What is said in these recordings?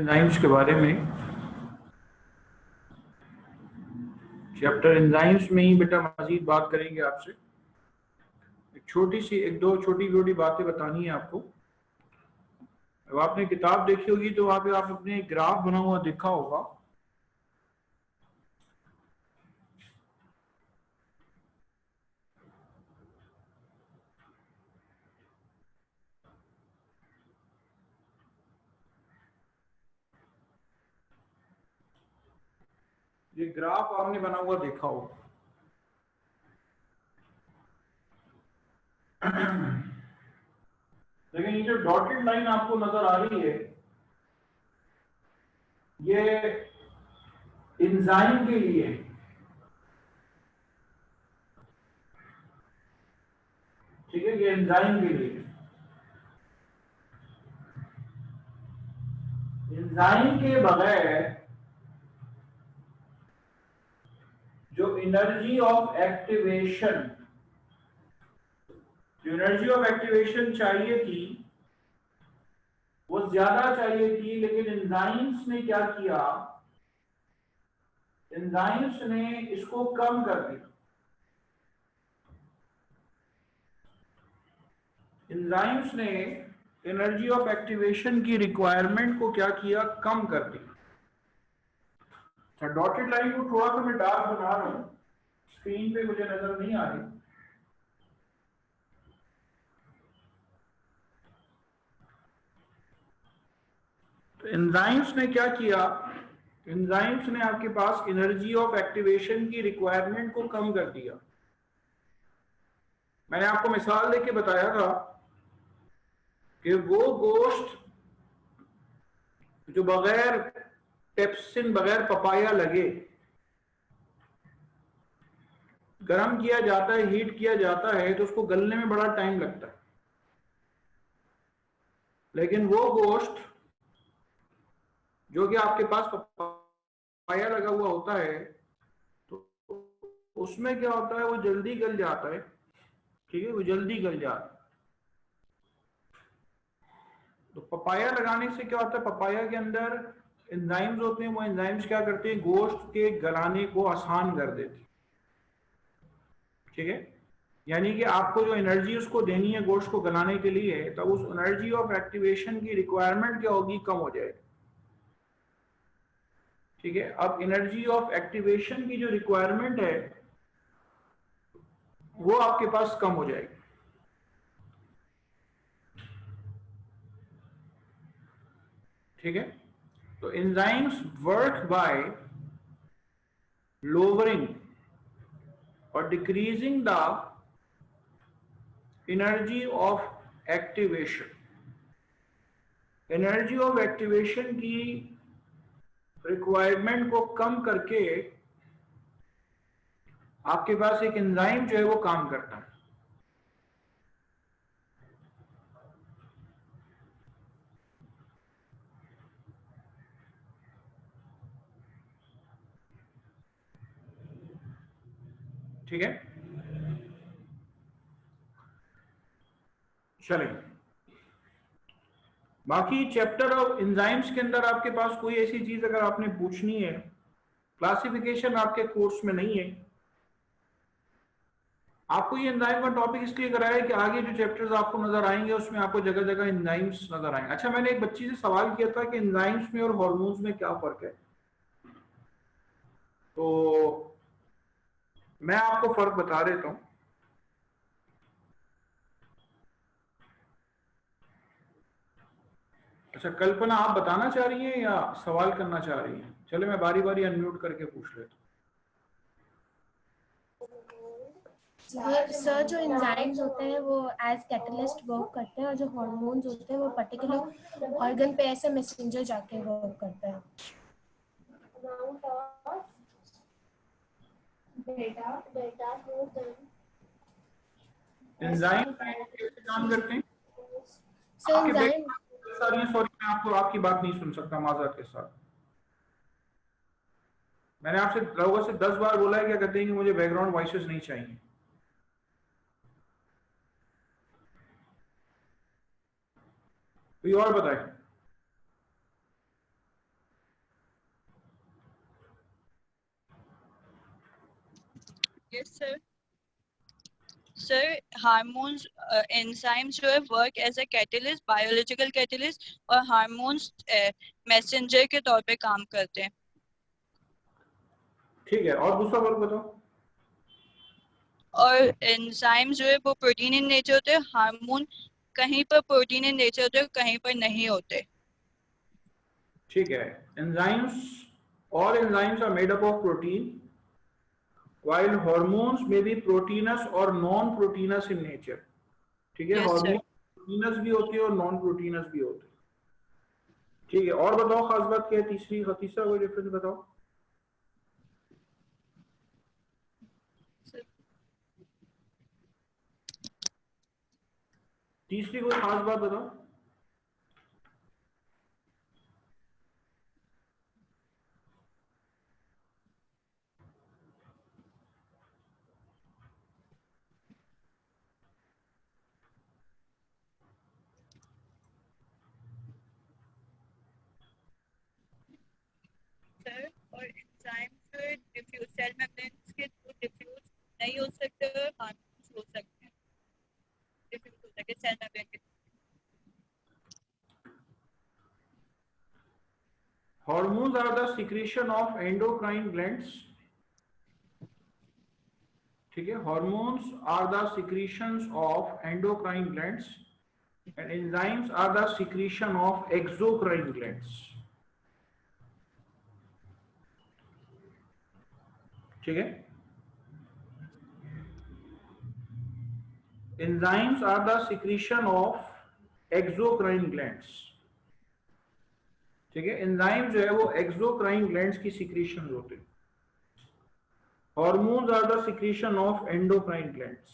Enzymes के बारे में। चैप्टर एंजाइम्स में ही बेटा मजीद बात करेंगे आपसे। एक दो छोटी छोटी बातें बतानी है आपको। अब आपने किताब देखी होगी तो वहां पे आप अपने ग्राफ बना हुआ देखा होगा। ये ग्राफ आपने बना हुआ देखा होगा। लेकिन ये जो डॉटेड लाइन आपको नजर आ रही है ये एंजाइम के लिए है। ठीक है, ये एंजाइम के लिए। एंजाइम के बगैर जो एनर्जी ऑफ एक्टिवेशन चाहिए थी वो ज्यादा चाहिए थी, लेकिन एंजाइम्स ने क्या किया, एंजाइम्स ने इसको कम कर दिया। एंजाइम्स ने एनर्जी ऑफ एक्टिवेशन की रिक्वायरमेंट को क्या किया, कम कर दिया। डॉटेड लाइन को थोड़ा सा मैं डार्क बना रहा हूं, स्क्रीन पे मुझे नजर नहीं आ रही। तो एंजाइम्स ने क्या किया, एंजाइम्स ने आपके पास एनर्जी ऑफ एक्टिवेशन की रिक्वायरमेंट को कम कर दिया। मैंने आपको मिसाल देके बताया था कि वो गोश्त जो बगैर पेप्सिन, बगैर पपाया लगे गर्म किया जाता है, हीट किया जाता है, तो उसको गलने में बड़ा टाइम लगता है। लेकिन वो गोश्त जो कि आपके पास पपाया लगा हुआ होता है तो उसमें क्या होता है, वो जल्दी गल जाता है। ठीक है, वो जल्दी गल जाता है। तो पपाया लगाने से क्या होता है, पपाया के अंदर एंजाइम्स होते हैं, वो एंजाइम्स क्या करते हैं, गोश्त के गलाने को आसान कर देते हैं। ठीक है, यानी कि आपको जो एनर्जी उसको देनी है गोश्त को गलाने के लिए, तब उस एनर्जी ऑफ एक्टिवेशन की रिक्वायरमेंट क्या होगी, कम हो जाएगी। ठीक है, अब एनर्जी ऑफ एक्टिवेशन की जो रिक्वायरमेंट है वो आपके पास कम हो जाएगी। ठीक है, तो enzymes work by lowering or decreasing the energy of activation। Energy of activation की रिक्वायरमेंट को कम करके आपके पास एक एंजाइम जो है वो काम करता है। ठीक है, चलिए बाकी चैप्टर ऑफ एंजाइम्स के अंदर आपके पास कोई ऐसी चीज अगर आपने पूछनी है, क्लासिफिकेशन आपके कोर्स में नहीं है। आपको ये एंजाइम का टॉपिक इसलिए कराया है कि आगे जो चैप्टर्स आपको नजर आएंगे उसमें आपको जगह जगह एंजाइम्स नजर आएंगे। अच्छा, मैंने एक बच्ची से सवाल किया था कि एंजाइम्स में और हार्मोन्स में क्या फर्क है, तो मैं आपको फर्क बता देता हूं। अच्छा, कल्पना आप बताना चाह रही हैं या सवाल करना चाह रही हैं? चले मैं बारी बारी अनम्यूट करके पूछ लेता हूँ। सर, जो एंजाइम्स होते हैं वो एज कैटलिस्ट वर्क करते हैं, और जो हार्मोन्स होते हैं वो पर्टिकुलर ऑर्गन पे ऐसे मैसेंजर जाके वर्क करते हैं। एंजाइम कैसे काम करते हैं? सर आपके एंजाइम, सॉरी, मैं आपको आपकी बात नहीं सुन सकता माजरत के साथ। मैंने आपसे लोगों से 10 बार बोला है क्या कहते हैं कि मुझे बैकग्राउंड वॉइसेस नहीं चाहिए। कोई और बताए। Yes sir. Sir hormones enzymes जो है work as a catalyst, biological catalyst, और हार्मोन्स मैसेंजर के तौर पे काम करते हैं। ठीक है, और दूसरा वर्क बताओ। और एंजाइम जो है वो प्रोटीन इन नेचर होते हैं, हार्मोन कहीं पर प्रोटीन इन नेचर होते हैं, कहीं पर नहीं होते। ठीक है, enzymes, all enzymes are made up of protein, while hormones may be proteinous or non-proteinous in nature. ठीक है, यस सर। हार्मोन प्रोटीनस भी होते हैं और नॉन प्रोटीनस भी होते हैं। ठीक है, और बताओ खास बात क्या है, तीसरा कोई डिफरेंस बताओ। तीसरी कोई खास बात बताओ। सर और एंजाइम जो है डिफ्यूज सेल मेम्ब्रेन्स के थ्रू डिफ्यूज नहीं हो सकते और हार्मोन्स हो सकते हैं, डिफ्यूज हो सकते हैं सेल मेम्ब्रेन के। Hormones are the secretion of endocrine glands. ठीक है, hormones are the secretions of endocrine glands and enzymes are the secretion of exocrine glands. ठीक है, enzymes are the secretion of exocrine glands. ठीक है, enzyme जो है वो एक्सोक्राइन ग्लैंड्स की सिक्रीशन होते हैं। Hormones are the secretion of endocrine glands.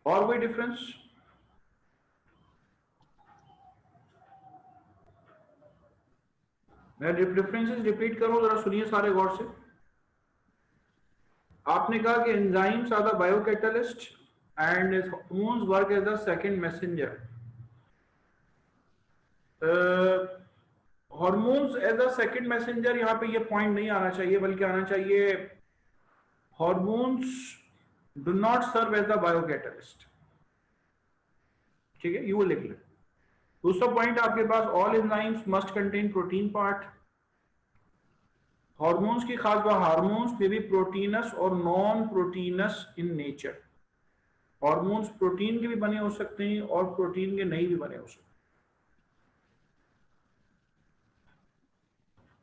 और कोई डिफरेंस? मैं डिफरेंसेस रिपीट करूं, जरा सुनिए सारे गौर से। आपने कहा कि enzymes are the biocatalyst and hormones work as the second messenger. Hormones as the second messenger, यहां पे ये पॉइंट नहीं आना चाहिए, बल्कि आना चाहिए hormones do not serve as the biocatalyst. ठीक है, यू लिख लें। दूसरा पॉइंट आपके पास, all enzymes must contain protein part. Hormones की खास बात, हार्मोन्स में भी प्रोटीनस और non proteinous in nature. Hormones protein के भी बने हो सकते हैं और प्रोटीन के नहीं भी बने हो सकते।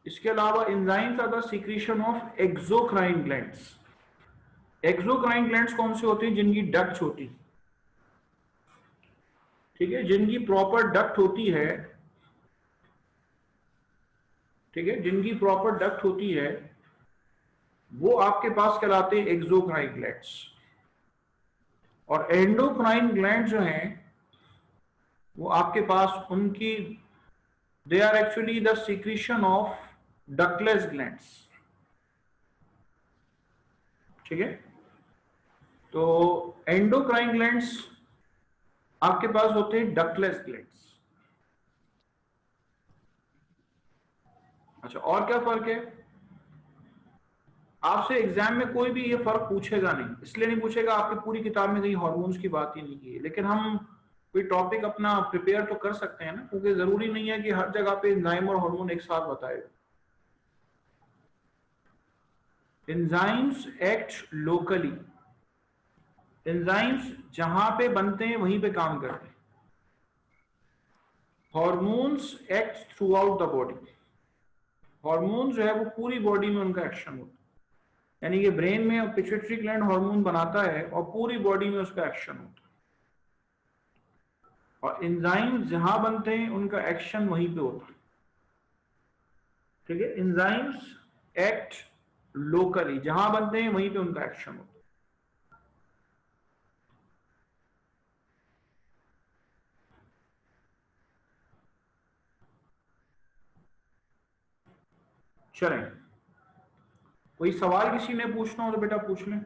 इसके अलावा enzymes are the secretion of exocrine glands. Exocrine glands कौन से होते हैं? जिनकी डक्ट होती है। ठीक है, जिनकी प्रॉपर डक्ट होती है। ठीक है, जिनकी प्रॉपर डक्ट होती है वो आपके पास कहलाते हैं एक्सोक्राइन ग्लैंड्स। और एंडोक्राइन ग्लैंड जो हैं वो आपके पास उनकी, they are actually the secretion of ductless glands. ठीक है, तो एंडोक्राइन ग्लैंड्स आपके पास होते हैं डक्टलेस ग्लैंड्स। अच्छा, और क्या फर्क है? आपसे एग्जाम में कोई भी ये फर्क पूछेगा नहीं, इसलिए नहीं पूछेगा आपकी पूरी किताब में कहीं हार्मोन्स की बात ही नहीं की है, लेकिन हम कोई टॉपिक अपना प्रिपेयर तो कर सकते हैं ना, क्योंकि जरूरी नहीं है कि हर जगह पे एंजाइम और हार्मोन एक साथ बताए। Enzymes act locally. एंजाइम्स जहां पे बनते हैं वहीं पे काम करते हैं। Hormones act through out the body. Hormone जो है वो पूरी बॉडी में उनका एक्शन होता है, यानी कि ब्रेन में पिट्यूटरी ग्लैंड हार्मोन बनाता है और पूरी बॉडी में उसका एक्शन होता है। और एंजाइम जहां बनते हैं उनका एक्शन वहीं पे होता है। ठीक है, एंजाइम्स एक्ट लोकली, जहां बनते हैं वहीं पे उनका एक्शन होता है। चलें, कोई सवाल किसी ने पूछना हो तो बेटा पूछ लें।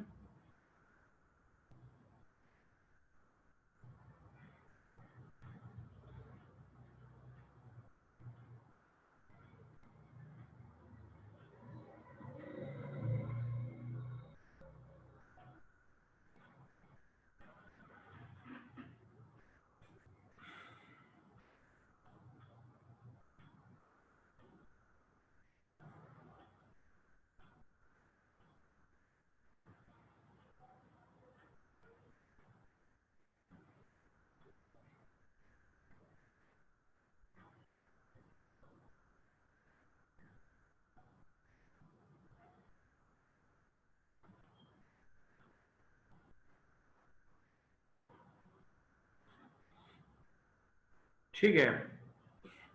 ठीक है,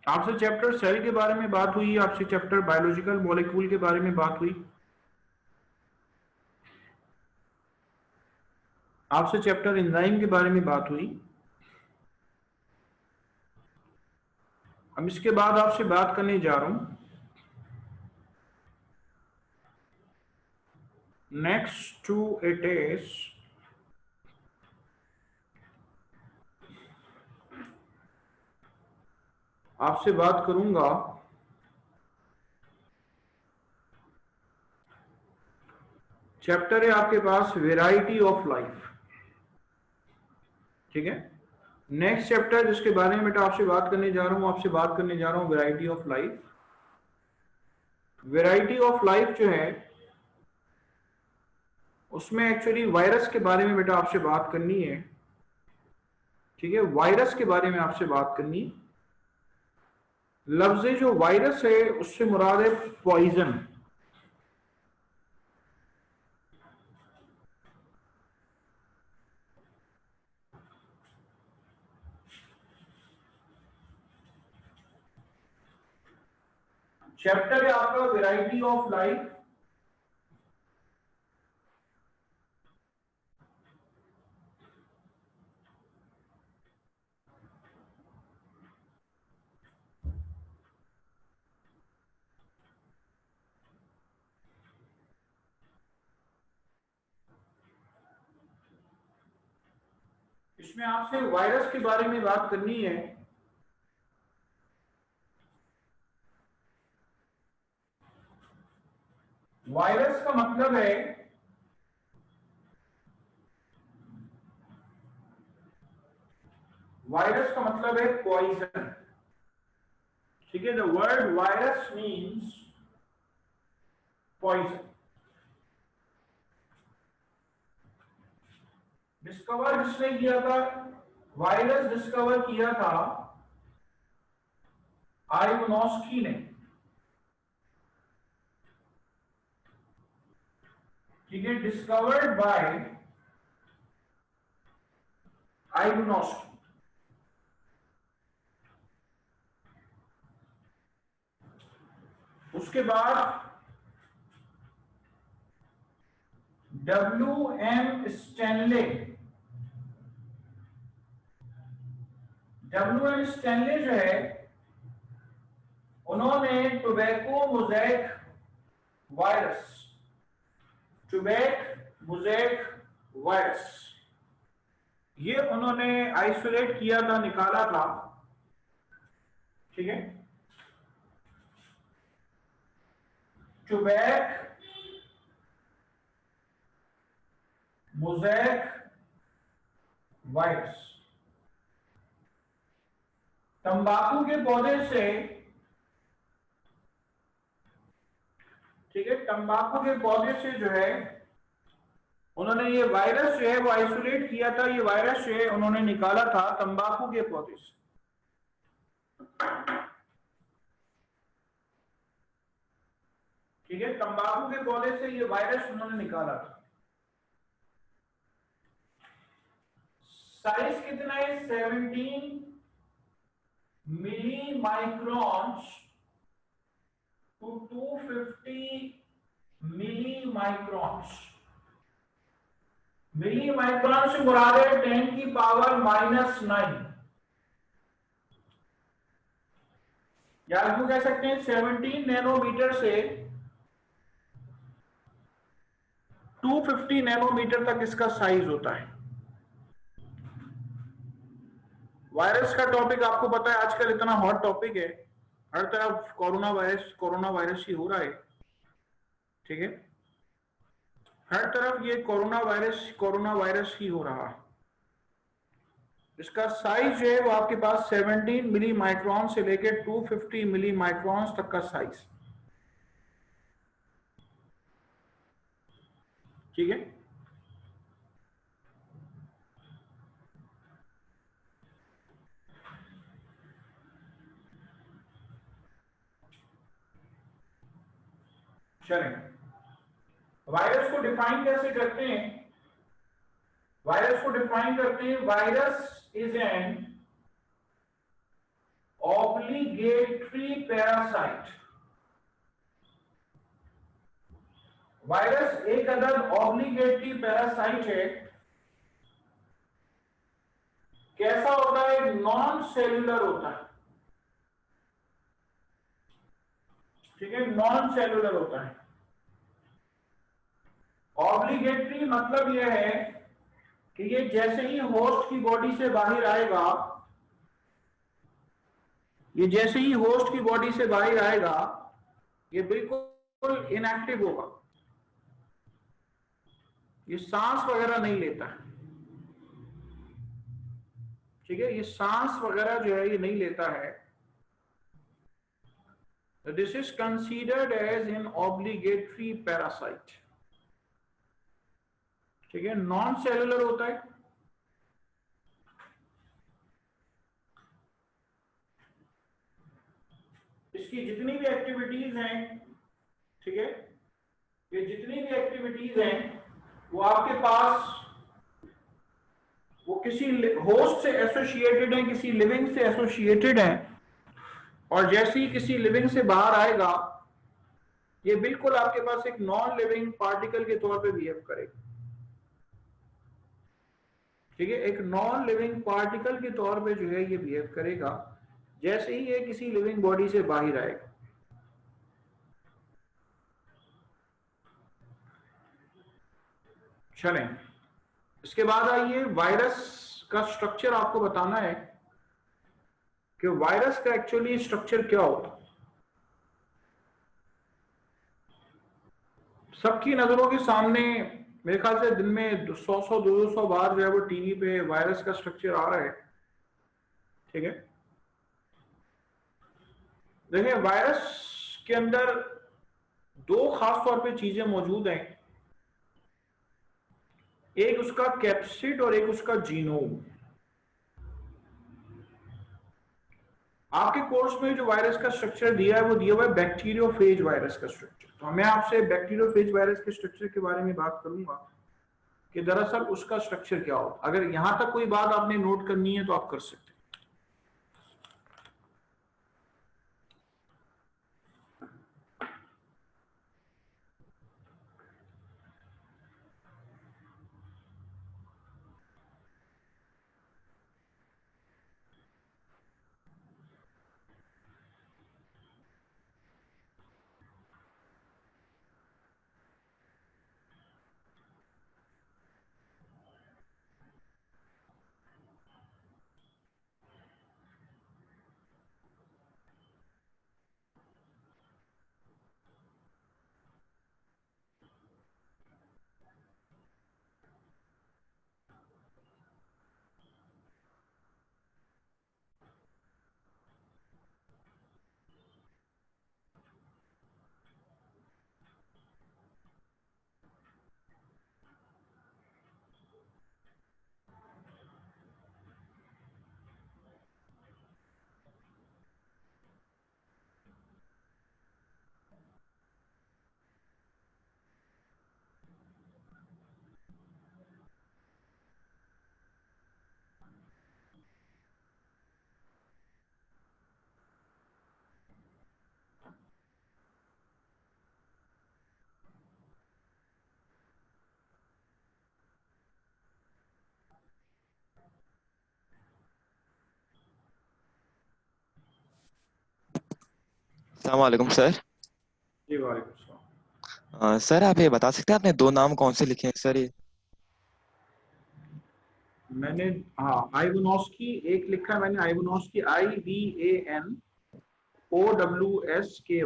आपसे चैप्टर सेल के बारे में बात हुई, आपसे चैप्टर बायोलॉजिकल मॉलिक्यूल के बारे में बात हुई, आपसे चैप्टर एंजाइम के बारे में बात हुई। अब इसके बाद आपसे बात करने जा रहा हूं नेक्स्ट टू इट इज आपसे बात करूंगा चैप्टर है आपके पास वेराइटी ऑफ लाइफ। ठीक है, नेक्स्ट चैप्टर जिसके बारे में बेटा आपसे बात करने जा रहा हूं, आपसे बात करने जा रहा हूं variety of life. Variety of life जो है उसमें एक्चुअली वायरस के बारे में बेटा आपसे बात करनी है। ठीक है, वायरस के बारे में आपसे बात करनी है। लफ्ज़ जो वायरस है उससे मुराद है पॉइजन। चैप्टर है आपका वेराइटी ऑफ लाइफ। इसमें आपसे वायरस के बारे में बात करनी है। वायरस का मतलब है पॉइजन। ठीक है, the word virus means poison. Discover किसने किया था? वायरस डिस्कवर किया था आइवानोस्की ने। ठीक है, डिस्कवर्ड बाय आइवानोस्की। उसके बाद WM स्टैनले। WM स्टैनले जो है उन्होंने टोबैको मोज़ेक वायरस ये उन्होंने आइसोलेट किया था, निकाला था। ठीक है, टोबैको मोज़ेक वायरस तंबाकू के पौधे से। ठीक है, तंबाकू के पौधे से जो है उन्होंने ये वायरस जो है वो आइसोलेट किया था। ये वायरस जो है उन्होंने निकाला था तंबाकू के पौधे से। ठीक है, तंबाकू के पौधे से ये वायरस उन्होंने निकाला था। साइज कितना है? 17 milli microns to 250 milli microns. Milli micron से मुराद है 10 की पावर -9, या आपको कह सकते हैं 17 नैनोमीटर से 250 नैनोमीटर तक इसका साइज होता है। वायरस का टॉपिक आपको पता है आजकल इतना हॉट टॉपिक है, हर तरफ कोरोना वायरस ही हो रहा है। ठीक है, हर तरफ ये कोरोना वायरस ही हो रहा है। इसका साइज जो है वो आपके पास 17 मिली माइक्रॉन से लेकर 250 मिली माइक्रॉन तक का साइज। ठीक है, चलें, वायरस को डिफाइन कैसे करते हैं? वायरस को डिफाइन करते हैं, virus is an obligatory parasite. Virus एक अदद ऑब्लिगेटरी पैरासाइट है। कैसा होता है? नॉन सेलुलर होता है, ठीक है, नॉन सेलुलर होता है। ऑब्लिगेटरी मतलब यह है कि ये जैसे ही होस्ट की बॉडी से बाहर आएगा, ये जैसे ही होस्ट की बॉडी से बाहर आएगा, ये बिल्कुल इनएक्टिव होगा, ये सांस वगैरह नहीं लेता है, ठीक है, ये सांस वगैरह जो है ये नहीं लेता है। This is considered as an obligatory parasite, ठीक है, नॉन सेलुलर होता है। इसकी जितनी भी एक्टिविटीज हैं, ठीक है, ये जितनी भी एक्टिविटीज हैं वो आपके पास वो किसी होस्ट से एसोसिएटेड है, किसी लिविंग से एसोसिएटेड है, और जैसे ही किसी लिविंग से बाहर आएगा ये बिल्कुल आपके पास एक नॉन लिविंग पार्टिकल के तौर पे बिहेव करेगा, ठीक है, एक नॉन लिविंग पार्टिकल के तौर पे जो है ये बिहेव करेगा जैसे ही ये किसी लिविंग बॉडी से बाहर आएगा। चलें, इसके बाद आइए वायरस का स्ट्रक्चर आपको बताना है कि वायरस का एक्चुअली स्ट्रक्चर क्या होता है। सबकी नजरों के सामने मेरे ख्याल से दिन में 100-200 बार जो है वो टीवी पे वायरस का स्ट्रक्चर आ रहा है, ठीक है। देखिए, वायरस के अंदर दो खास तौर पे चीजें मौजूद हैं, एक उसका कैप्सिड और एक उसका जीनोम। आपके कोर्स में जो वायरस का स्ट्रक्चर दिया है वो दिया हुआ है बैक्टीरियोफेज वायरस का स्ट्रक्चर। तो मैं आपसे बैक्टीरियोफेज वायरस के स्ट्रक्चर के बारे में बात करूंगा कि दरअसल उसका स्ट्रक्चर क्या होता है। अगर यहां तक कोई बात आपने नोट करनी है तो आप कर सकते हैं। अस्सलाम वालेकुम सर। जी वालेकुम सलाम। सर आप ये बता सकते हैं आपने दो नाम कौन से लिखे हैं सर? ये मैंने, हाँ, आइवानोस्की एक लिखा है मैंने, आइवानोस्की IVANOWSKY,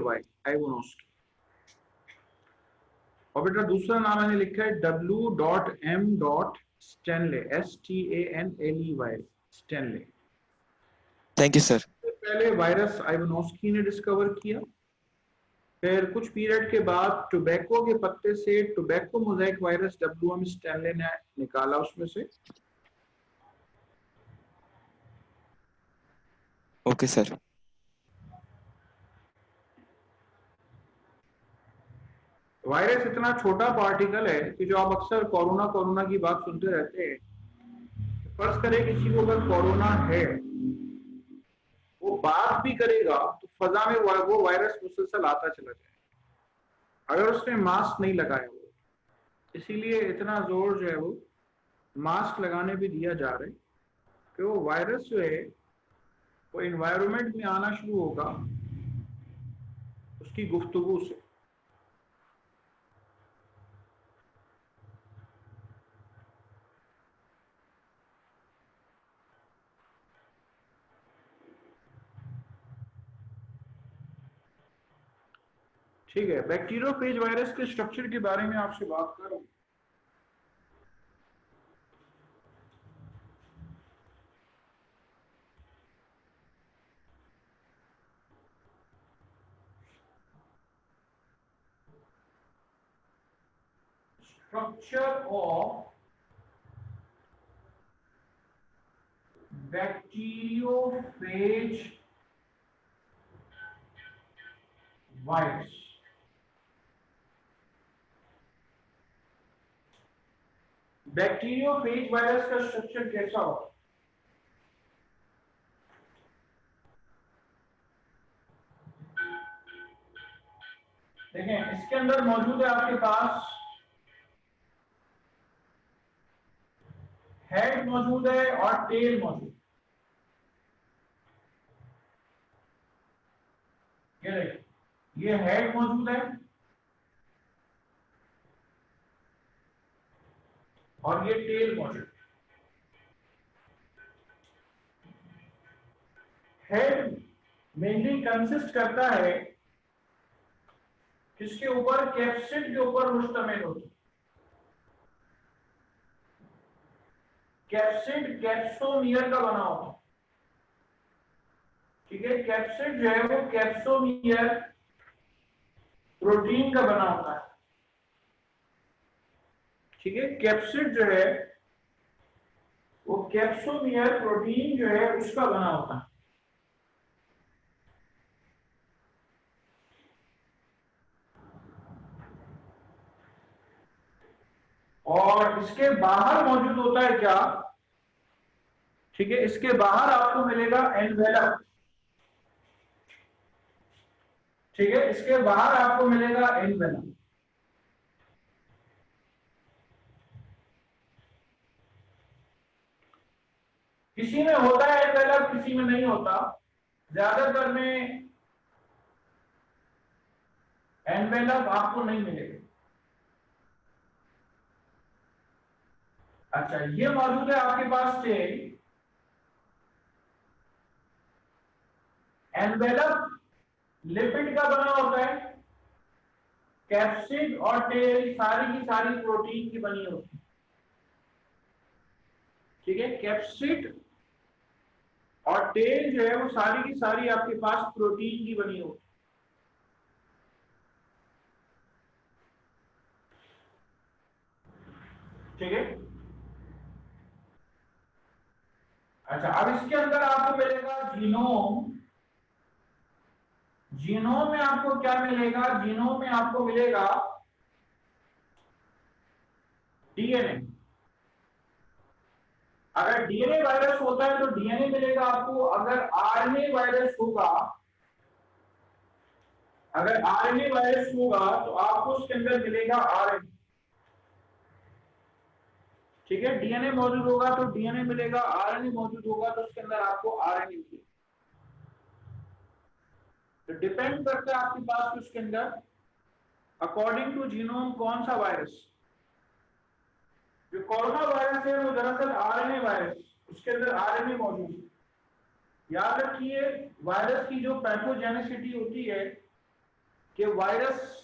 आइवानोस्की। और बेटा दूसरा नाम मैंने लिखा है W.M. STANLEY, Stanley. Thank you sir. पहले वायरस आइवानोस्की ने डिस्कवर किया, फिर कुछ पीरियड के बाद टोबैको के पत्ते से tobacco mosaic virus WM Stanley ने निकाला उसमें से। Okay sir. वायरस इतना छोटा पार्टिकल है कि जो आप अक्सर कोरोना कोरोना की बात सुनते रहते हैं, फर्ज करें किसी को अगर कोरोना है, वो बात भी करेगा तो फजा में वो वायरस मुसलसल आता चला जाएगा अगर उसने मास्क नहीं लगाया हो। इसीलिए इतना जोर जो है वो मास्क लगाने भी दिया जा रहा है कि वो वायरस जो है वो एनवायरनमेंट में आना शुरू होगा उसकी गुफ्तगू से। ठीक है, बैक्टीरियोफेज वायरस के स्ट्रक्चर के बारे में आपसे बात कर रहा हूं। Structure of bacteriophage virus। Bacteriophage virus का स्ट्रक्चर कैसा होगा? देखें, इसके अंदर मौजूद है आपके पास हेड मौजूद है और टेल मौजूद। ये देखिए, ये हेड मौजूद है और ये टेल मौजूद है। हेड मेनली कंसिस्ट करता है किसके ऊपर? कैप्सिड के ऊपर मुश्तमिल होती है। कैप्सिड कैप्सोमियर का बना होता है। ठीक है, कैप्सिड जो है वो कैप्सोमियर प्रोटीन का बना होता है। ठीक है, कैप्सिड जो है वो कैप्सोमियर प्रोटीन जो है उसका बना होता है। और इसके बाहर मौजूद होता है क्या? ठीक है, इसके बाहर आपको मिलेगा एनवेलप। ठीक है, इसके बाहर आपको मिलेगा एनवेलप। किसी में होता है एनवेलप, किसी में नहीं होता। ज्यादातर में एनवेलप आपको नहीं मिलेगा। अच्छा, ये मौजूद है आपके पास टेल। एनवेलप लिपिड का बना होता है। कैप्सिड और टेल सारी की सारी प्रोटीन की बनी होती है। ठीक है, कैप्सिड और टेल जो है वो सारी की सारी आपके पास प्रोटीन की बनी होती है। ठीक है, अच्छा, अब इसके अंदर आपको मिलेगा जीनोम। जीनोम में आपको क्या मिलेगा? जीनोम में आपको मिलेगा डीएनए। अगर डीएनए वायरस होता है तो डीएनए मिलेगा आपको। अगर आरएनए वायरस होगा, अगर आरएनए वायरस होगा तो आपको उसके अंदर मिलेगा आरएनए। ठीक है, डीएनए मौजूद होगा तो डीएनए मिलेगा, आरएनए मौजूद होगा तो उसके अंदर आपको आरएनए मिलेगा। तो डिपेंड करता है आपके पास उसके अंदर अकॉर्डिंग टू जीनोम कौन सा वायरस। जो कोरोना वायरस है वो दरअसल आरएनए वायरस, उसके अंदर आरएनए मौजूद है। याद रखिए, वायरस की जो पैथोजेनिसिटी होती है कि वायरस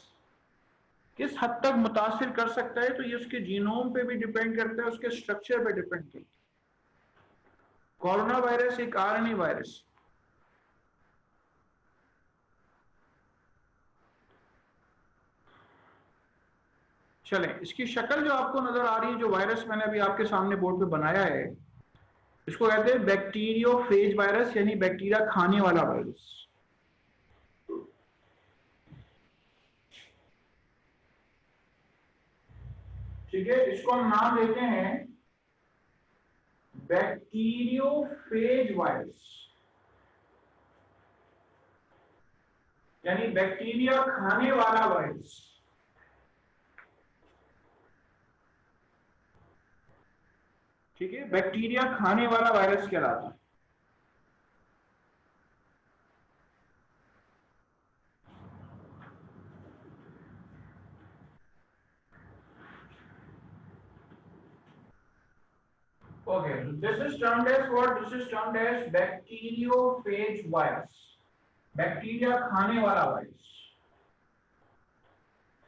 किस हद तक मुतासिर कर सकता है, तो ये उसके जीनोम पे भी डिपेंड करता है, उसके स्ट्रक्चर पे डिपेंड करता है। कोरोना वायरस एक आरएनए वायरस। चलें, इसकी शक्ल जो आपको नजर आ रही है, जो वायरस मैंने अभी आपके सामने बोर्ड पे बनाया है, इसको कहते हैं बैक्टीरियोफेज वायरस, यानी बैक्टीरिया खाने वाला वायरस। ठीक है, इसको हम नाम देते हैं बैक्टीरियोफेज वायरस। यानी बैक्टीरिया खाने वाला वायरस। ठीक है, बैक्टीरिया खाने वाला वायरस कहलाता है। Okay, so this is termed as what? This is termed as bacteriophage virus. Bacteria खाने वाला वायरस।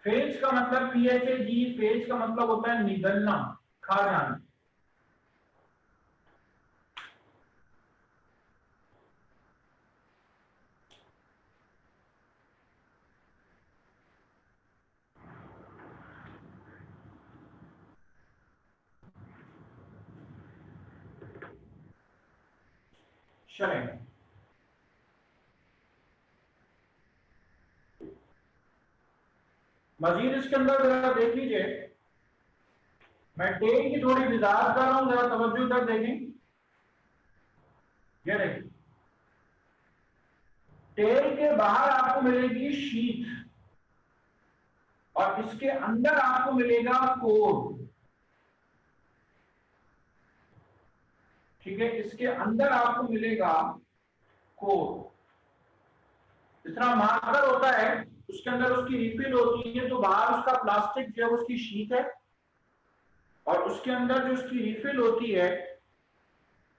फेज का मतलब PHAG, फेज का मतलब होता है निगलना, खा जाना। चलें, मजीद इसके अंदर जरा देख लीजिए, मैं टेल की थोड़ी वजाहत कर रहा हूं, जरा तवज्जो तक देखें। ये देखिए, टेल के बाहर आपको मिलेगी शीट और इसके अंदर आपको मिलेगा कोर। ठीक है, इसके अंदर आपको मिलेगा कोर। जिस तरह मार्कर होता है, उसके अंदर उसकी रिफिल होती है, तो बाहर उसका प्लास्टिक जो है उसकी शीट है और उसके अंदर जो उसकी रिफिल होती है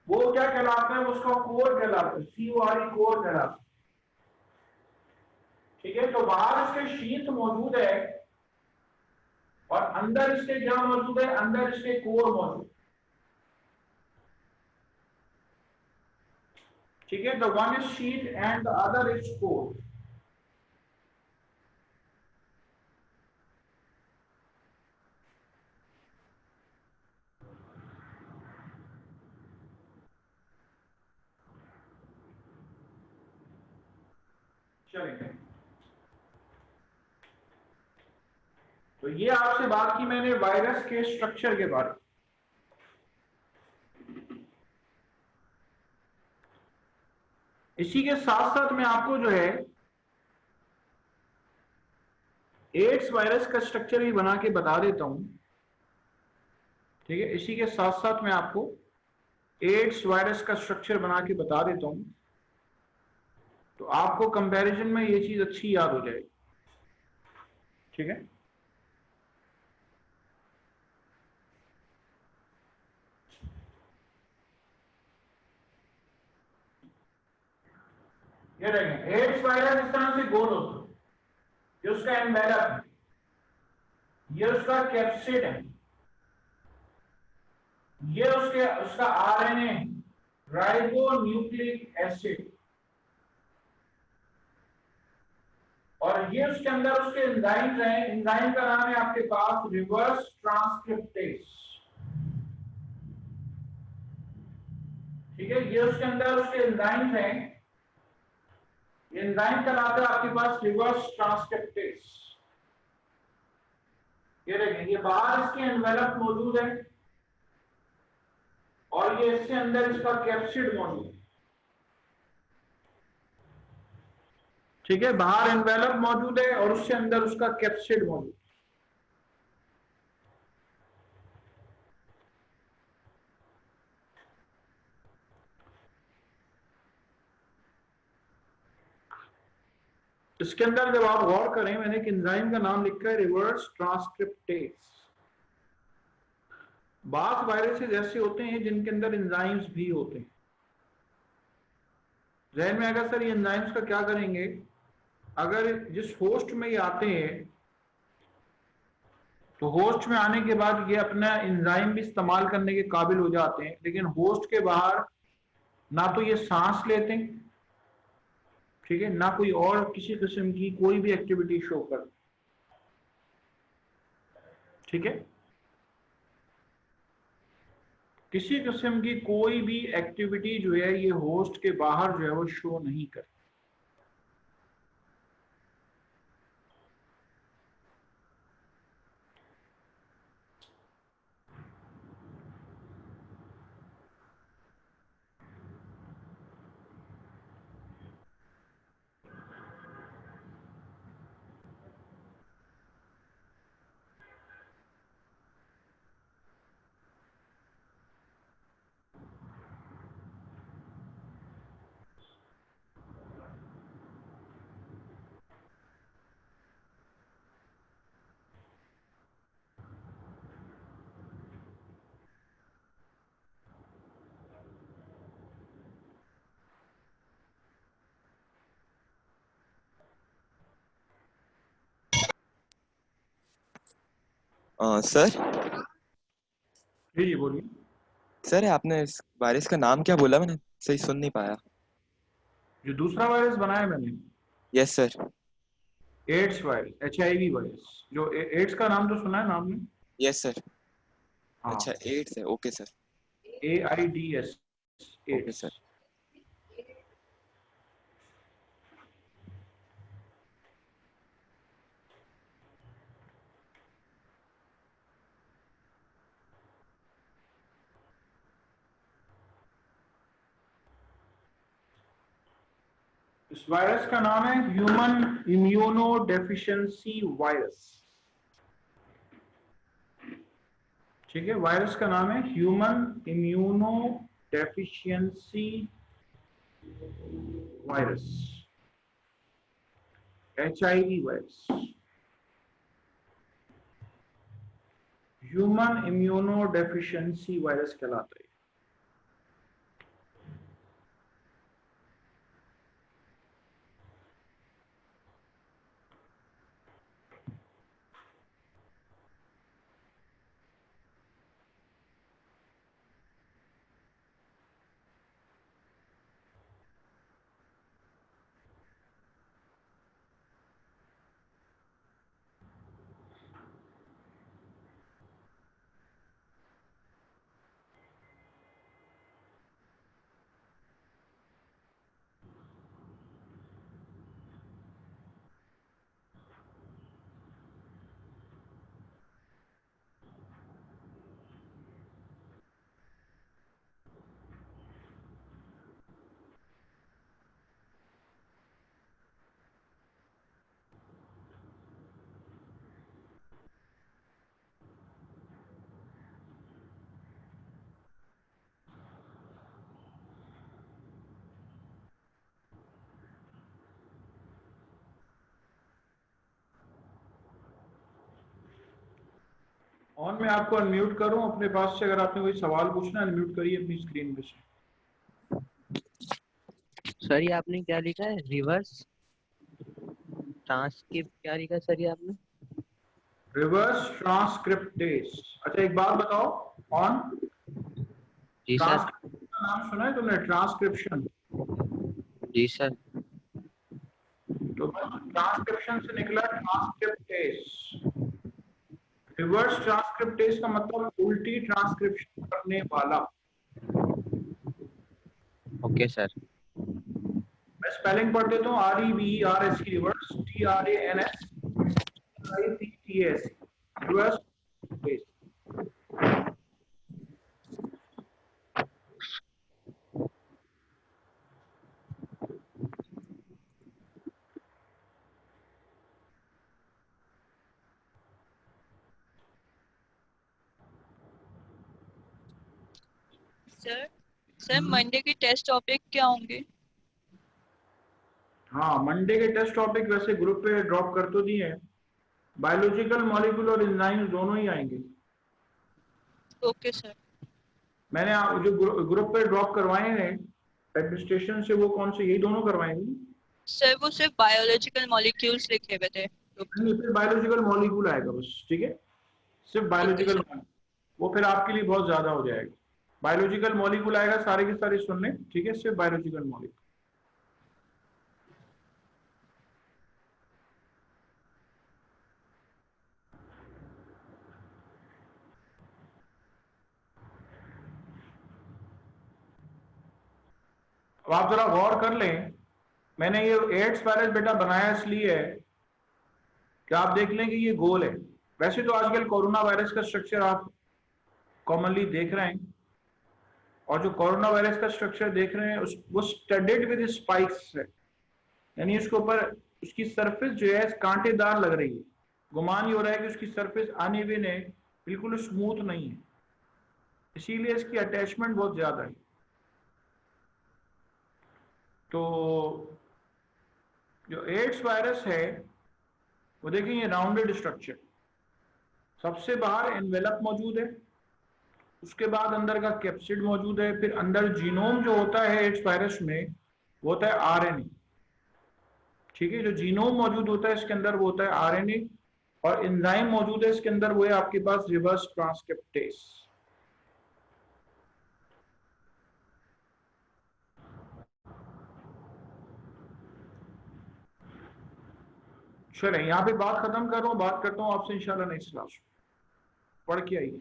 वो क्या कहलाता है? उसका कोर कहलाता है, CORE, कोर कहलाता है। ठीक है, तो बाहर इसके शीट मौजूद है और अंदर इसके क्या मौजूद है? अंदर इसके कोर मौजूद। ठीक है, the one is sheet and the other is core. चलिए, तो ये आपसे बात की मैंने वायरस के स्ट्रक्चर के बारे में। इसी के साथ साथ मैं आपको जो है एड्स वायरस का स्ट्रक्चर भी बना के बता देता हूं। ठीक है, इसी के साथ साथ मैं आपको एड्स वायरस का स्ट्रक्चर बना के बता देता हूं, तो आपको कंपैरिजन में ये चीज अच्छी याद हो जाएगी। ठीक है, ये देखें, एड्स वायरस इस तरह से गोल होता है, ये उसका एनवेलप है, ये उसका कैप्सिड है, ये उसका RNA, राइबो न्यूक्लिक एसिड, और ये उसके अंदर उसके एंजाइम्स हैं। एंजाइम का नाम है आपके पास रिवर्स ट्रांसक्रिप्टेज। ठीक है, ये उसके अंदर उसके एंजाइम्स हैं, एंजाइम का नाम है आपके पास रिवर्स ट्रांसक्रिप्टेज। ये देखें, ये बाहर इसके एनवेलप मौजूद है और ये इसके अंदर इसका कैप्सिड मौजूद है। ठीक है, बाहर एनवेलप मौजूद है और उसके अंदर उसका कैप्सिड मौजूद है। इसके अंदर जब आप गौर करें, मैंने एक एंजाइम का नाम लिखा है रिवर्स ट्रांसक्रिप्टेज। बास वायरसेस ऐसे होते हैं जिनके अंदर एंजाइम्स भी होते हैं। जहन में आएगा सर ये एंजाइम्स का क्या करेंगे? अगर जिस होस्ट में ये आते हैं तो होस्ट में आने के बाद ये अपना एंजाइम भी इस्तेमाल करने के काबिल हो जाते हैं, लेकिन होस्ट के बाहर ना तो ये सांस लेते हैं, ठीक है, ना कोई और किसी किस्म की कोई भी एक्टिविटी शो करते। ठीक है, किसी किस्म की कोई भी एक्टिविटी जो है ये होस्ट के बाहर जो है वो शो नहीं करती। सर जी बोलिए। सर आपने इस वायरस का नाम क्या बोला? मैंने सही सुन नहीं पाया। जो दूसरा वायरस बनाया मैंने, yes sir. AIDS virus, HIV virus, जो एड्स का नाम तो सुना है नाम ने? Yes sir. हाँ, अच्छा एड्स है, okay sir. AIDS, okay AIDS. Sir. इस वायरस का नाम है ह्यूमन इम्यूनो डेफिशिएंसी वायरस। ठीक है, वायरस का नाम है human immuno deficiency virus, HIV virus, human immuno deficiency virus कहलाता है। ऑन मैं आपको अनम्यूट करूं अपने पास से, अगर आपने कोई सवाल पूछना है अनम्यूट करिए अपनी स्क्रीन पे से। सर ये आपने क्या लिखा है? रिवर्स ट्रांसक्रिप्ट क्या लिखा सर ये आपने? Reverse transcriptase. अच्छा एक बात बताओ, ऑन जी सर। ट्रांसक्रिप्शन का नाम सुना है तुमने? ट्रांसक्रिप्शन, जी सर। तो ट्रांसक्रिप्शन से निकला ट्रांसक्रिप्टेस। रिवर्स ट्रांसक्रिप्टेस का मतलब उल्टी ट्रांसक्रिप्शन करने वाला। Okay sir. मैं स्पेलिंग पढ़ देता हूँ, REVERS, reverse, TRANS IPTAS, reverse transcriptase. Sir Monday के टेस्ट टॉपिक क्या होंगे? हाँ, मंडे के टेस्ट टॉपिक वैसे ग्रुप पे ड्रॉप कर तो दिए हैं। बायोलॉजिकल मॉलिक्यूल और एंजाइम्स दोनों ही आएंगे। Okay sir. मैंने जो ग्रुप पे ड्रॉप करवाए हैं एडमिनिस्ट्रेशन से, वो कौन से? यही दोनों करवाएंगे। सर वो सिर्फ बायोलॉजिकल मॉलिक्यूल्स लिखे हुए थे। नहीं, फिर बायोलॉजिकल मॉलिक्यूल आएगा बस, ठीक है, सिर्फ बायोलॉजिकल। वो फिर आपके लिए बहुत ज्यादा हो जाएगा। बायोलॉजिकल मॉलिक्यूल आएगा, सारे के सारे सुनने, ठीक है, सिर्फ बायोलॉजिकल मॉलिक्यूल। अब आप जरा गौर कर लें, मैंने ये एड्स वायरस बेटा बनाया इसलिए है कि आप देख लें कि ये गोल है। वैसे तो आजकल कोरोना वायरस का स्ट्रक्चर आप कॉमनली देख रहे हैं, और जो कोरोना वायरस का स्ट्रक्चर देख रहे हैं वो स्टडेड विद स्पाइक्स है, यानी उसके ऊपर उसकी सरफेस जो है कांटेदार लग रही है। गुमान ये हो रहा है कि उसकी सरफेस आने भी नहीं, बिल्कुल स्मूथ नहीं है, इसीलिए इसकी अटैचमेंट बहुत ज्यादा है। तो जो एड्स वायरस है वो देखिए, ये राउंडेड स्ट्रक्चर, सबसे बाहर एनवेलप मौजूद है, उसके बाद अंदर का कैप्सिड मौजूद है, फिर अंदर जीनोम जो होता है एड्स वायरस में वो होता है RNA। ठीक है, जो जीनोम मौजूद होता है इसके अंदर वो होता है RNA, और एंजाइम मौजूद है इसके अंदर, वो है आपके पास रिवर्स ट्रांसक्रिप्टेस। चलें यहाँ पे बात खत्म कर रहा हूँ, बात करता हूँ आपसे इंशाल्लाह नेक्स्ट क्लास। पढ़ के आइए।